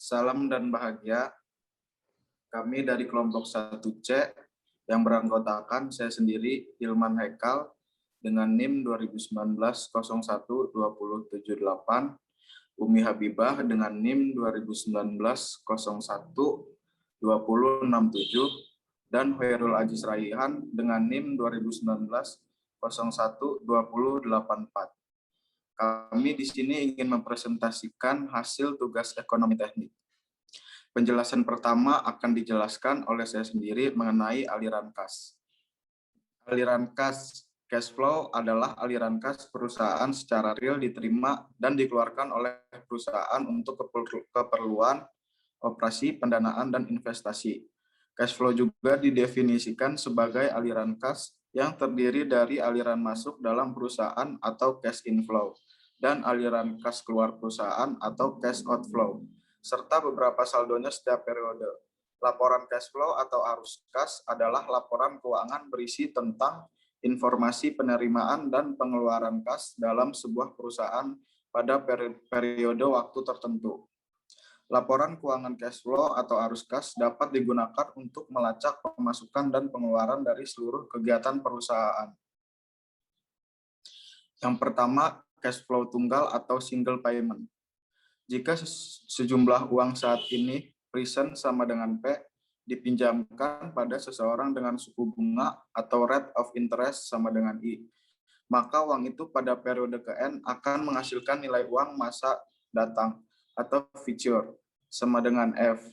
Salam dan bahagia. Kami dari kelompok 1C yang beranggotakan saya sendiri, Ilman Haikal, dengan NIM 2019-01-2078, Umi Habibah dengan NIM 2019-01-2067, dan Hoerul Aziz Raihan dengan NIM 2019-01-2084. Kami di sini ingin mempresentasikan hasil tugas ekonomi teknik. Penjelasan pertama akan dijelaskan oleh saya sendiri mengenai aliran kas. Aliran kas cash flow adalah aliran kas perusahaan secara real diterima dan dikeluarkan oleh perusahaan untuk keperluan operasi, pendanaan, dan investasi. Cash flow juga didefinisikan sebagai aliran kas yang terdiri dari aliran masuk dalam perusahaan atau cash inflow dan aliran kas keluar perusahaan atau cash outflow, serta beberapa saldonya setiap periode. Laporan cash flow atau arus kas adalah laporan keuangan berisi tentang informasi penerimaan dan pengeluaran kas dalam sebuah perusahaan pada periode waktu tertentu. Laporan keuangan cash flow atau arus kas dapat digunakan untuk melacak pemasukan dan pengeluaran dari seluruh kegiatan perusahaan. Yang pertama, cash flow tunggal atau single payment. Jika sejumlah uang saat ini present sama dengan P dipinjamkan pada seseorang dengan suku bunga atau rate of interest sama dengan I, maka uang itu pada periode ke N akan menghasilkan nilai uang masa datang atau future sama dengan F.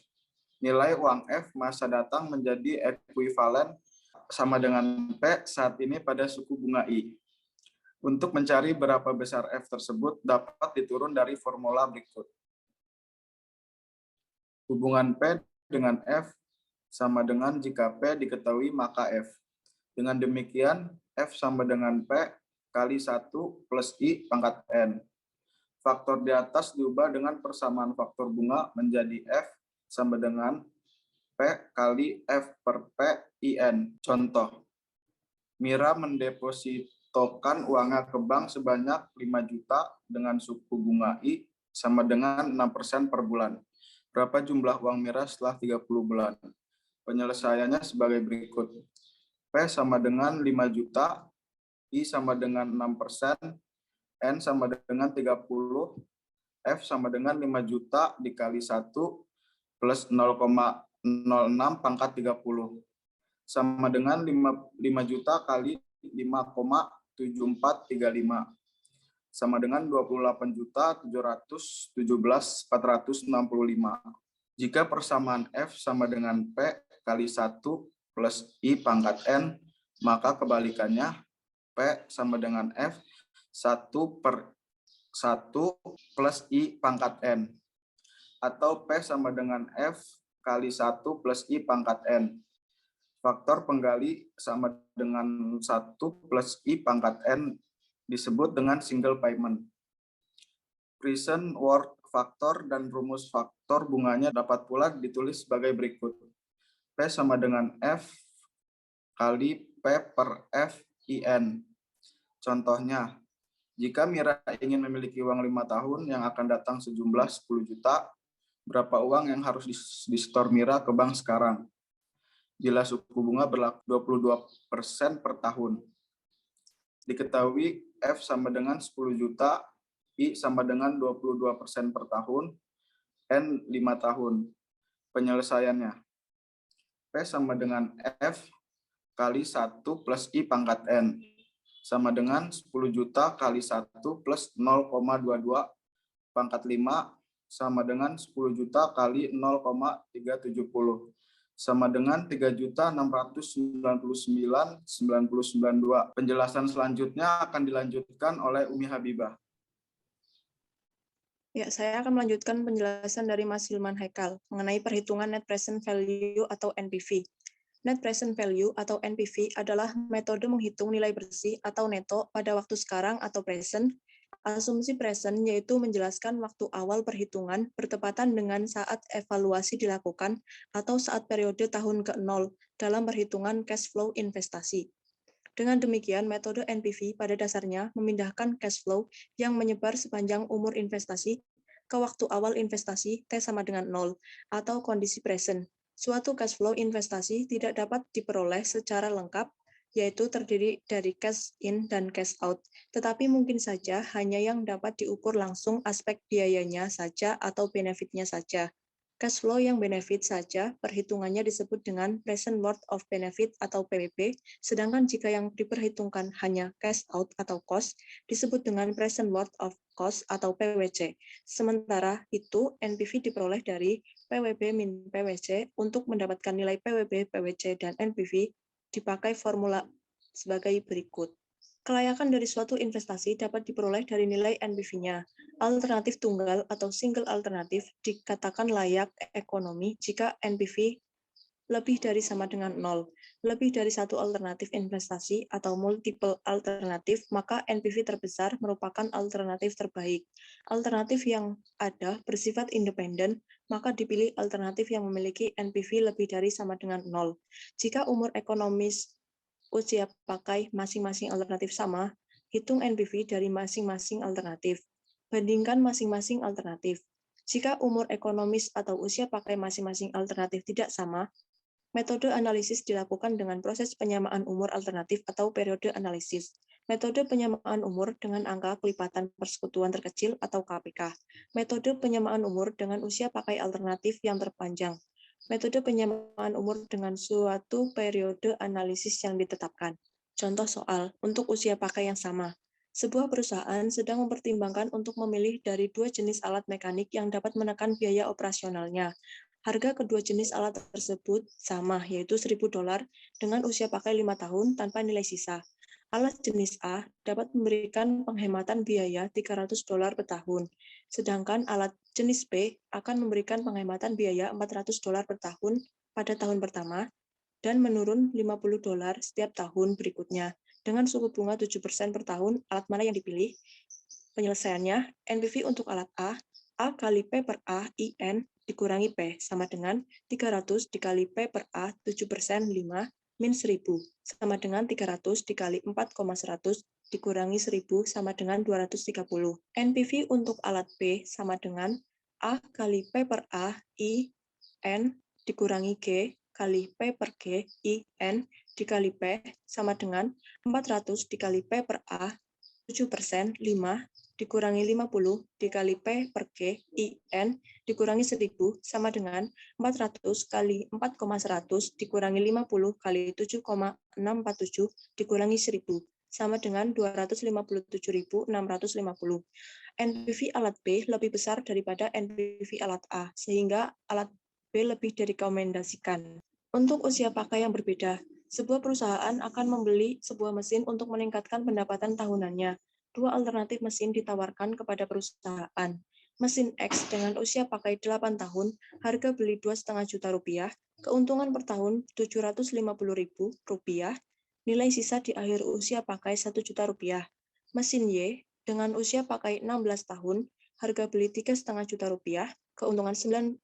Nilai uang F masa datang menjadi ekuivalen sama dengan P saat ini pada suku bunga I. Untuk mencari berapa besar F tersebut dapat diturun dari formula berikut. Hubungan P dengan F sama dengan jika P diketahui maka F. Dengan demikian, F sama dengan P kali 1 plus I pangkat N. Faktor di atas diubah dengan persamaan faktor bunga menjadi F sama dengan P kali F per P IN. Contoh, Mira mendepositokan uangnya ke bank sebanyak 5 juta dengan suku bunga I sama dengan 6% per bulan. Berapa jumlah uang Mira setelah 30 bulan? Penyelesaiannya sebagai berikut. P sama dengan 5 juta, I sama dengan 6%, N sama dengan 30, F sama dengan 5 juta dikali 1 plus 0,06 pangkat 30. Sama dengan 5 juta kali 5,7435 sama dengan 28.717.465. Jika persamaan F sama dengan P kali 1 plus I pangkat N, maka kebalikannya P sama dengan F 1 per 1 plus I pangkat N, atau P sama dengan F kali 1 plus I pangkat N. Faktor penggali sama dengan 1 plus I pangkat N disebut dengan single payment. Present worth faktor dan rumus faktor bunganya dapat pula ditulis sebagai berikut. P sama dengan F kali P per F IN. Contohnya, jika Mira ingin memiliki uang 5 tahun yang akan datang sejumlah 10 juta, berapa uang yang harus disetor Mira ke bank sekarang? Bila suku bunga berlaku 22% per tahun. Diketahui F sama dengan 10 juta, I sama dengan 22% per tahun, N 5 tahun. Penyelesaiannya, P sama dengan F kali 1 plus I pangkat N, sama dengan 10 juta kali 1 plus 0,22 pangkat 5, sama dengan 10 juta kali 0,370. Sama dengan 3.699.992. Penjelasan selanjutnya akan dilanjutkan oleh Umi Habibah. Ya, saya akan melanjutkan penjelasan dari Mas Ilman Haikal mengenai perhitungan Net Present Value atau NPV. Net Present Value atau NPV adalah metode menghitung nilai bersih atau neto pada waktu sekarang atau present. Asumsi present yaitu menjelaskan waktu awal perhitungan bertepatan dengan saat evaluasi dilakukan atau saat periode tahun ke-0 dalam perhitungan cash flow investasi. Dengan demikian, metode NPV pada dasarnya memindahkan cash flow yang menyebar sepanjang umur investasi ke waktu awal investasi T sama dengan 0 atau kondisi present. Suatu cash flow investasi tidak dapat diperoleh secara lengkap, yaitu terdiri dari cash in dan cash out, tetapi mungkin saja hanya yang dapat diukur langsung aspek biayanya saja atau benefitnya saja. Cash flow yang benefit saja perhitungannya disebut dengan present worth of benefit atau PWB, sedangkan jika yang diperhitungkan hanya cash out atau cost disebut dengan present worth of cost atau PWC. Sementara itu, NPV diperoleh dari PWB min PWC. Untuk mendapatkan nilai PWB, PWC, dan NPV dipakai formula sebagai berikut. Kelayakan dari suatu investasi dapat diperoleh dari nilai NPV-nya. Alternatif tunggal atau single alternatif dikatakan layak ekonomi jika NPV lebih dari sama dengan 0. Lebih dari satu alternatif investasi atau multiple alternatif, maka NPV terbesar merupakan alternatif terbaik. Alternatif yang ada bersifat independen, maka dipilih alternatif yang memiliki NPV lebih dari sama dengan 0. Jika umur ekonomis usia pakai masing-masing alternatif sama, hitung NPV dari masing-masing alternatif. Bandingkan masing-masing alternatif. Jika umur ekonomis atau usia pakai masing-masing alternatif tidak sama, metode analisis dilakukan dengan proses penyamaan umur alternatif atau periode analisis. Metode penyamaan umur dengan angka kelipatan persekutuan terkecil atau KPK. Metode penyamaan umur dengan usia pakai alternatif yang terpanjang. Metode penyamaan umur dengan suatu periode analisis yang ditetapkan. Contoh soal, untuk usia pakai yang sama. Sebuah perusahaan sedang mempertimbangkan untuk memilih dari dua jenis alat mekanik yang dapat menekan biaya operasionalnya. Harga kedua jenis alat tersebut sama, yaitu $1.000 dengan usia pakai 5 tahun tanpa nilai sisa. Alat jenis A dapat memberikan penghematan biaya $300 per tahun, sedangkan alat jenis B akan memberikan penghematan biaya $400 per tahun pada tahun pertama dan menurun $50 setiap tahun berikutnya. Dengan suku bunga 7% per tahun, alat mana yang dipilih? Penyelesaiannya, NPV untuk alat A kali P per A, IN, dikurangi P, sama dengan 300 dikali P per A, 7%, 5, min 1000, sama dengan 300 dikali 4,100 dikurangi 1000 sama dengan 230. NPV untuk alat B sama dengan A kali P per A, I, N, dikurangi G, kali P per G, I, N, dikali P, sama dengan 400 dikali P per A, 7%, 5, dikurangi 50 dikali P per G, I, N, dikurangi 1000, sama dengan 400 kali 4,100 dikurangi 50 kali 7,647 dikurangi 1000, sama dengan 257.650. NPV alat B lebih besar daripada NPV alat A, sehingga alat B lebih direkomendasikan. Untuk usia pakai yang berbeda, sebuah perusahaan akan membeli sebuah mesin untuk meningkatkan pendapatan tahunannya. Dua alternatif mesin ditawarkan kepada perusahaan. Mesin X dengan usia pakai 8 tahun, harga beli 2,5 juta rupiah, keuntungan per tahun 750.000 rupiah, nilai sisa di akhir usia pakai 1 juta rupiah. Mesin Y dengan usia pakai 16 tahun, harga beli 3,5 juta rupiah, keuntungan 900.000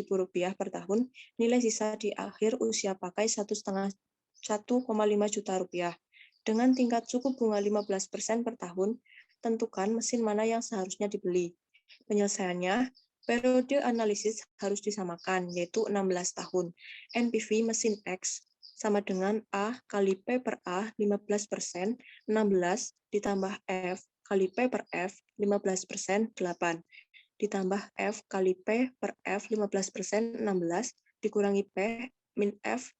rupiah per tahun, nilai sisa di akhir usia pakai 1,5 juta rupiah. Dengan tingkat suku bunga 15% per tahun, tentukan mesin mana yang seharusnya dibeli. Penyelesaiannya, periode analisis harus disamakan, yaitu 16 tahun. NPV mesin X sama dengan A kali P per A 15%, 16, ditambah F kali P per F 15%, 8. Ditambah F kali P per F 15%, 16, dikurangi P min F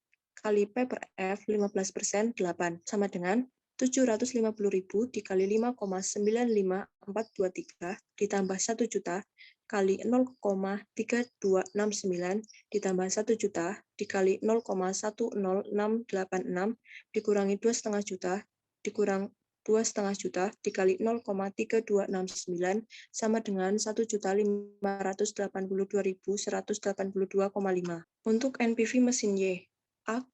kali P per F 15%, 8, sama dengan 750.000 dikali 5,95423 ditambah 1 juta kali 0,3269 ditambah 1 juta dikali 0,10686 dikurangi 2,5 juta dikurang 2,5 juta dikali 0,3269 sama dengan 1.582.182,5. Untuk NPV mesin Y, A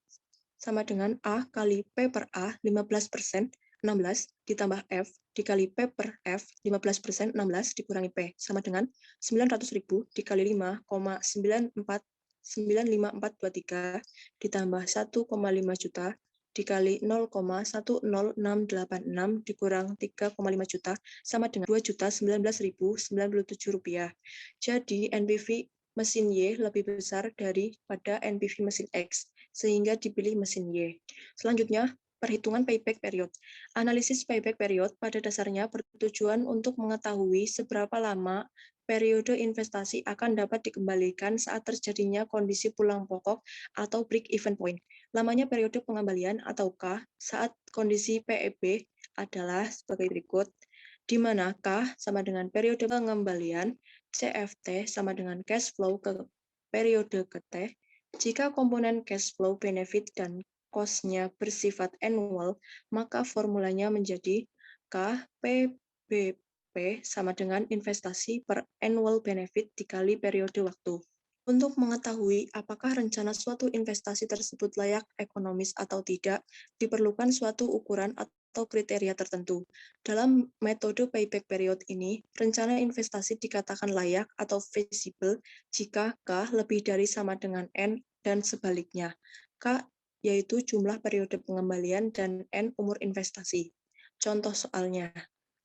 sama dengan A kali P per A 15%, 16, ditambah F dikali P per F 15%, 16, dikurangi P, sama dengan 900.000 dikali 5,95423 ditambah 1,5 juta dikali 0,10686 dikurang 3,5 juta sama dengan Rp2.019.097. Jadi NPV mesin Y lebih besar daripada NPV mesin X, sehingga dipilih mesin Y. Selanjutnya, perhitungan payback period. Analisis payback period pada dasarnya bertujuan untuk mengetahui seberapa lama periode investasi akan dapat dikembalikan saat terjadinya kondisi pulang pokok atau break-even point. Lamanya periode pengembalian ataukah saat kondisi PEB adalah sebagai berikut, di mana K sama dengan periode pengembalian, CFT sama dengan cash flow ke periode ke T. Jika komponen cash flow, benefit, dan cost-nya bersifat annual, maka formulanya menjadi KPBP sama dengan investasi per annual benefit dikali periode waktu. Untuk mengetahui apakah rencana suatu investasi tersebut layak ekonomis atau tidak, diperlukan suatu ukuran atau kriteria tertentu. Dalam metode payback period ini, rencana investasi dikatakan layak atau feasible jika K lebih dari sama dengan N dan sebaliknya. K yaitu jumlah periode pengembalian dan N umur investasi. Contoh soalnya.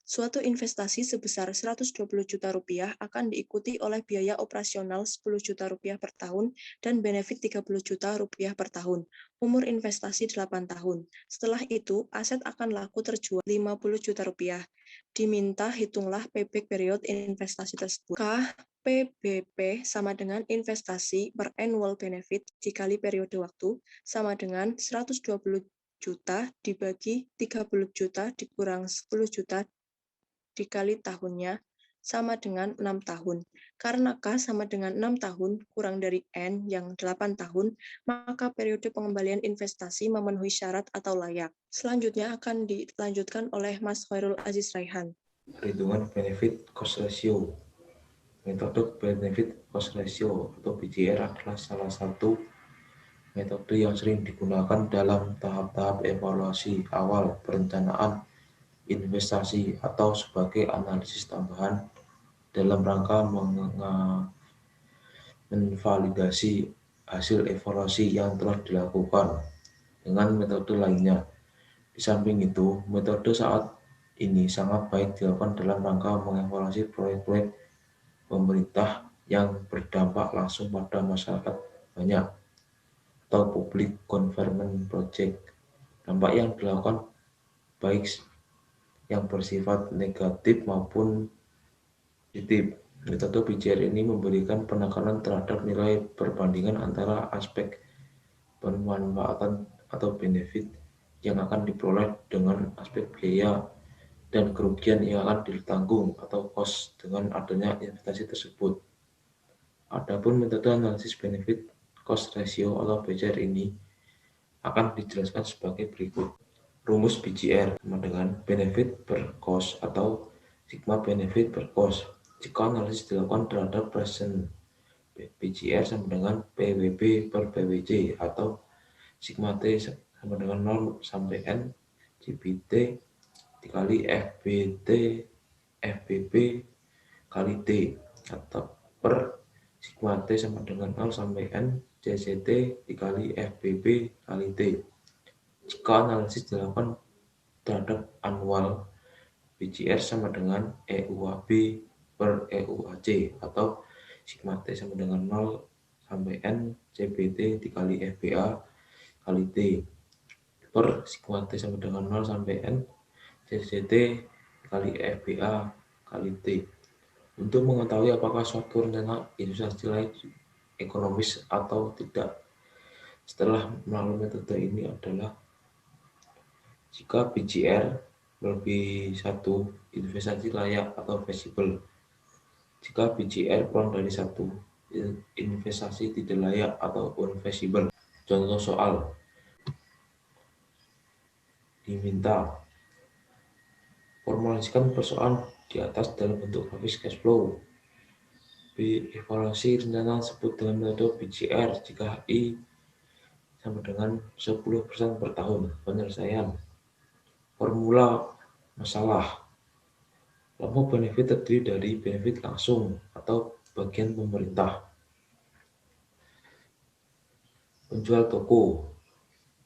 Suatu investasi sebesar Rp120 juta akan diikuti oleh biaya operasional Rp10 juta per tahun dan benefit Rp30 juta per tahun. Umur investasi 8 tahun. Setelah itu, aset akan laku terjual Rp50 juta. Diminta hitunglah payback period investasi tersebut. KPBP sama dengan investasi per annual benefit dikali periode waktu sama dengan 120 juta dibagi 30 juta dikurang 10 juta dikali tahunnya sama dengan 6 tahun. Karena K sama dengan 6 tahun kurang dari N yang 8 tahun, maka periode pengembalian investasi memenuhi syarat atau layak. Selanjutnya akan dilanjutkan oleh Mas Khairul Aziz Raihan. Perhitungan benefit cost ratio. Metode benefit cost ratio atau BCR adalah salah satu metode yang sering digunakan dalam tahap-tahap evaluasi awal perencanaan investasi atau sebagai analisis tambahan dalam rangka menvalidasi hasil evaluasi yang telah dilakukan dengan metode lainnya. Di samping itu, metode saat ini sangat baik dilakukan dalam rangka mengevaluasi proyek-proyek pemerintah yang berdampak langsung pada masyarakat banyak atau public government project. Dampak yang dilakukan baik yang bersifat negatif maupun positif. Metode BCR ini memberikan penekanan terhadap nilai perbandingan antara aspek pemanfaatan atau benefit yang akan diperoleh dengan aspek biaya dan kerugian yang akan ditanggung atau cost dengan adanya investasi tersebut. Adapun metode analisis benefit cost ratio atau BCR ini akan dijelaskan sebagai berikut. Rumus BCR sama dengan benefit per cost atau sigma benefit per cost. Jika analisis dilakukan terhadap present BCR sama dengan PWB per PWJ atau sigma T sama dengan 0 sampai N GBT dikali FBT FBB kali T atau per sigma T sama dengan 0 sampai N CCT dikali FBB kali T. Jika analisis dilakukan terhadap annual, BCR sama dengan EUAB per EUAC atau sigma T sama dengan 0 sampai N CBT dikali FBA kali T per sigma T sama dengan 0 sampai N CCT kali FBA kali T. Untuk mengetahui apakah suatu rencana investasi layak ekonomis atau tidak setelah melalui metode ini adalah jika BCR lebih 1, investasi layak atau feasible. Jika BCR kurang dari 1, investasi tidak layak atau unfeasible. Contoh soal. Diminta formulasikan persoalan di atas dalam bentuk grafis cash flow. B. Evaluasi rencana tersebut dengan metode BCR jika I sama dengan 10% per tahun. Penyelesaian. Formula masalah. Kelompok benefit terdiri dari benefit langsung atau bagian pemerintah. Penjual toko.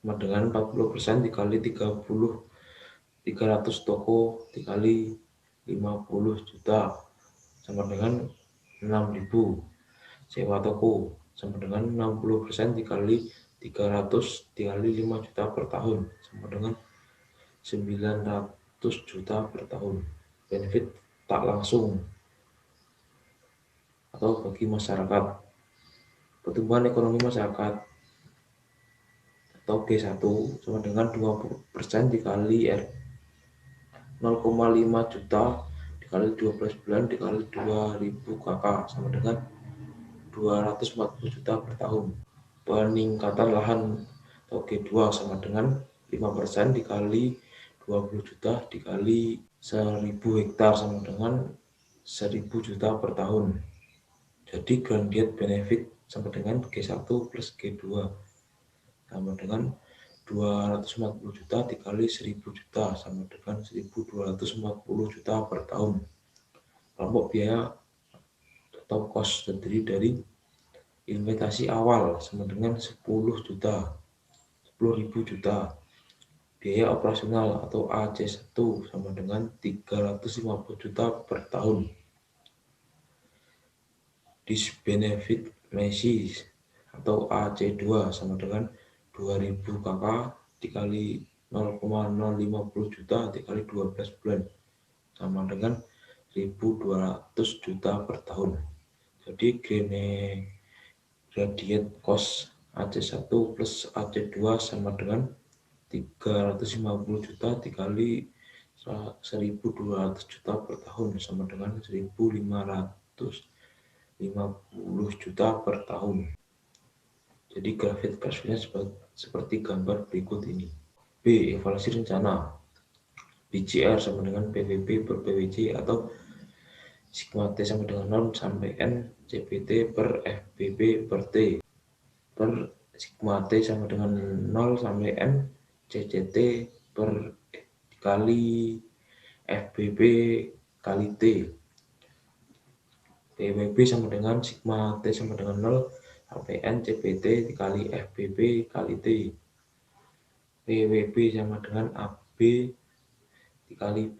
sama dengan 40% dikali 300 toko dikali 50 juta sama dengan 6.000. Sewa toko sama dengan 60% dikali 300 dikali 5 juta per tahun sama dengan 900 juta per tahun. Benefit tak langsung atau bagi masyarakat. Pertumbuhan ekonomi masyarakat atau G1 sama dengan 20% dikali 0,5 juta dikali 12 bulan dikali 2000 KK sama dengan 240 juta per tahun. Peningkatan lahan atau G2 sama dengan 5% dikali 20 juta dikali 1000 hektar sama dengan 1000 juta per tahun. Jadi gradient benefit sama dengan G1 plus G2 sama dengan 240 juta dikali 1000 juta sama dengan 1240 juta per tahun. Kelompok biaya atau cost terdiri dari investasi awal sama dengan 10.000 juta. Biaya operasional atau AC1 sama dengan 350 juta per tahun. Disbenefit Messi atau AC2 sama dengan 2000 KK dikali 0,050 juta dikali 12 bulan sama dengan 1.200 juta per tahun. Jadi gradient cost AC1 plus AC2 sama dengan 350 juta dikali 1.200 juta per tahun sama dengan 1.550 juta per tahun. Jadi grafik cash-nya seperti gambar berikut ini. B. Evaluasi rencana. BCR sama dengan PWB per PWC atau sigma T sama dengan 0 sampai N CPT per FBB per T per sigma T sama dengan 0 sampai N CCT per kali FBB kali T. PWB sama dengan sigma T sama dengan 0 sampai N CPT dikali FBB kali T. PWB sama dengan AB dikali P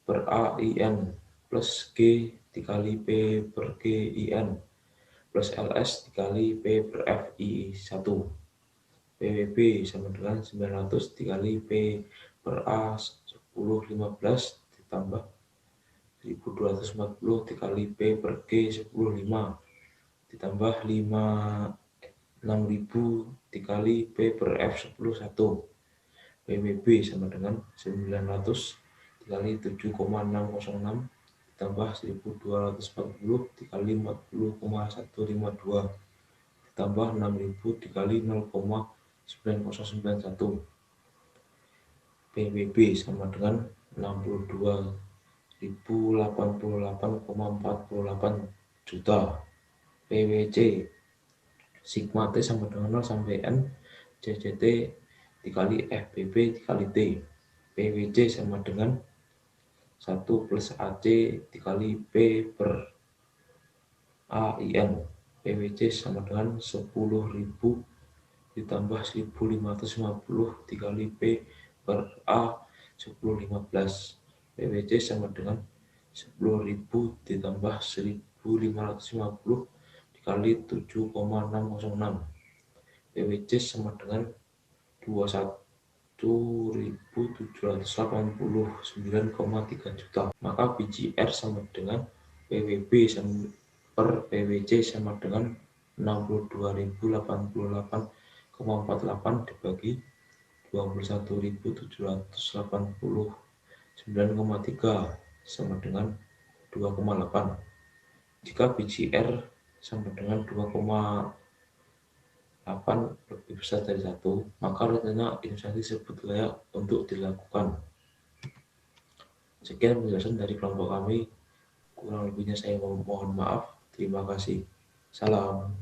per A IN plus G dikali P per G IN plus LS dikali P per F I1. PWB sama dengan 900 dikali P per A 1015 ditambah 1240 dikali P per G 105 ditambah 6000 dikali P per F 101. PWB sama dengan 900 dikali 7,606 ditambah 1240 dikali 40,152 ditambah 6000 dikali 0,9091. PWB sama dengan 62.088,48 juta. PWC sigma T sama dengan 0 sampai N CCT dikali FBB dikali T. PWC sama dengan 1 plus AC dikali P per AIN. PWC sama dengan 10.000 ditambah 1.550 dikali P per A 1015. PWC sama dengan 10.000 ditambah 1.550 dikali 7,606. PWC sama dengan 21.789,3 juta. Maka BCR sama dengan PWB per PWC sama dengan 62.088,48 dibagi 21.789,3 sama dengan 2,8. Jika BCR sama dengan 2,8 lebih besar dari 1, maka rencana investasi disebut layak untuk dilakukan. Sekian penjelasan dari kelompok kami. Kurang lebihnya saya mohon maaf. Terima kasih. Salam.